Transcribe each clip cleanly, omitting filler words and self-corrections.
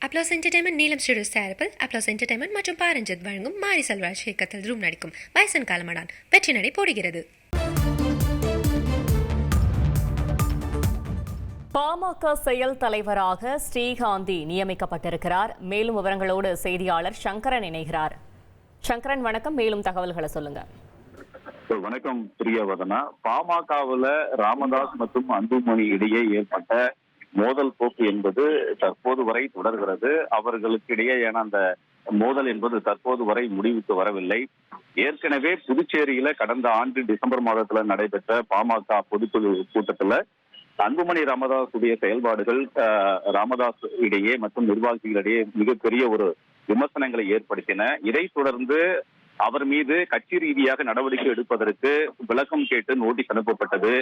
Applause entertainment நீலம் studios தயாரிப்பில் applause entertainment மற்றும் பாரஞ்சித் வழங்கும் மாரி செல்வராஜ் இயக்கத்தில் ரூம் நடிக்கும் பைசன் காலமடான் வெற்றி நடை போடுகிறது. பாமக செயல் தலைவராக ஸ்ரீகாந்தி நியமிக்கப்பட்டிருக்கிறார். மேலும் விவரங்களோடு செய்தியாளர் சங்கரன் இணைகிறார். சங்கரன் வணக்கம், மேலும் தகவல்களை சொல்லுங்க. வணக்கம் பிரியவதனா. பாமகவுல ராமதாஸ் மற்றும் அன்புமணி இடையே ஏற்பட்ட மோதல் போக்கு என்பது தற்போது வரை தொடர்கிறது. அவர்களுக்கு இடையேயான அந்த மோதல் என்பது தற்போது வரை முடிவுக்கு வரவில்லை. ஏற்கனவே புதுச்சேரியில கடந்த ஆண்டு டிசம்பர் மாதத்துல நடைபெற்ற பாமக பொதுக்குழு கூட்டத்துல அன்புமணி ராமதாஸுடைய செயல்பாடுகள் ராமதாஸ் இடையே மற்றும் நிர்வாகிகளிடையே மிகப்பெரிய ஒரு விமர்சனங்களை ஏற்படுத்தின. இதை தொடர்ந்து அவர் மீது கட்சி ரீதியாக நடவடிக்கை எடுப்பதற்கு விளக்கம் கேட்டு நோட்டீஸ் அனுப்பப்பட்டது.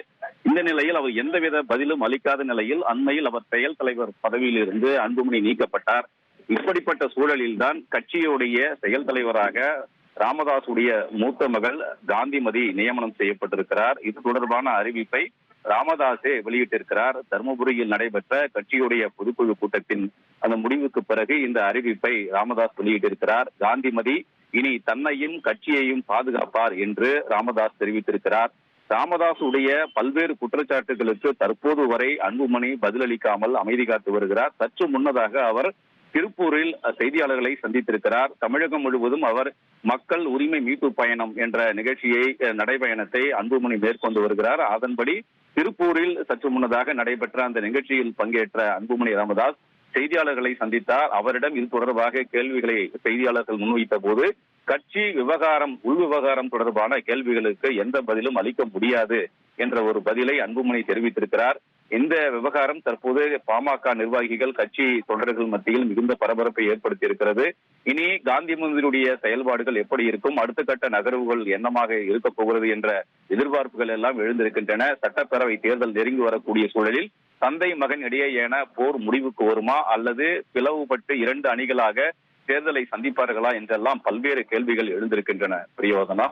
இந்த நிலையில் அவர் எந்தவித பதிலும் அளிக்காத நிலையில் அண்மையில் அவர் செயல் தலைவர் பதவியில் இருந்து அன்புமணி நீக்கப்பட்டார். இப்படிப்பட்ட சூழலில்தான் கட்சியுடைய செயல் தலைவராக ராமதாசுடைய மூத்த மகள் காந்திமதி நியமனம் செய்யப்பட்டிருக்கிறார். இது தொடர்பான அறிவிப்பை ராமதாஸே வெளியிட்டிருக்கிறார். தர்மபுரியில் நடைபெற்ற கட்சியுடைய பொதுக்குழு கூட்டத்தின் அந்த முடிவுக்கு பிறகு இந்த அறிவிப்பை ராமதாஸ் வெளியிட்டிருக்கிறார். காந்திமதி இனி தன்னையும் கட்சியையும் பாதுகாப்பார் என்று ராமதாஸ் தெரிவித்திருக்கிறார். ராமதாஸ் உடைய பல்வேறு குற்றச்சாட்டுகளுக்கு தற்போது வரை அன்புமணி பதிலளிக்காமல் அமைதி காத்து வருகிறார். சற்று முன்னதாக அவர் திருப்பூரில் செய்தியாளர்களை சந்தித்திருக்கிறார். தமிழகம் முழுவதும் அவர் மக்கள் உரிமை மீட்பு பயணம் என்ற நிகழ்ச்சியை நடைபயணத்தை அன்புமணி மேற்கொண்டு வருகிறார். அதன்படி திருப்பூரில் சற்று முன்னதாக நடைபெற்ற அந்த நிகழ்ச்சியில் பங்கேற்ற அன்புமணி ராமதாஸ் செய்தியாளர்களை சந்தித்தார். அவரிடம் இது தொடர்பாக கேள்விகளை செய்தியாளர்கள் முன்வைத்த போது கட்சி விவகாரம் உள் விவகாரம் தொடர்பான கேள்விகளுக்கு எந்த பதிலும் அளிக்க முடியாது என்ற ஒரு பதிலை அன்புமணி தெரிவித்திருக்கிறார். இந்த விவகாரம் தற்போது பாமக நிர்வாகிகள் கட்சி தொண்டர்கள் மத்தியில் மிகுந்த பரபரப்பை ஏற்படுத்தி இருக்கிறது. இனி காந்திமதியுடைய செயல்பாடுகள் எப்படி இருக்கும், அடுத்த கட்ட நகர்வுகள் என்னமாக இருக்க போகிறது என்ற எதிர்பார்ப்புகள் எல்லாம் எழுந்திருக்கின்றன. சட்டப்பேரவை தேர்தல் நெருங்கி வரக்கூடிய சூழலில் தந்தை மகன் இடையேயான போர் முடிவுக்கு வருமா அல்லது பிளவுபட்டு இரண்டு அணிகளாக தேர்தலை சந்திப்பார்களா என்றெல்லாம் பல்வேறு கேள்விகள் எழுந்திருக்கின்றன. பிரியவதனா,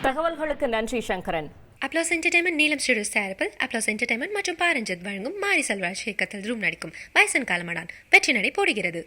தகவல்களுக்கு நன்றி சங்கரன். அப்ளாஸ் என்டர்டைன்மெண்ட் நீலம் ஸ்டுடியோஸ் தயாரிப்பில் அப்ளாஸ் என்டர்டைன்மெண்ட் மற்றும் பாரஞ்சித் வழங்கும் மாரி செல்வராஜ் இயக்கத்தில் ரூம் நடிக்கும் பைசன் காலமடான் வெற்றி நடை போடுகிறது.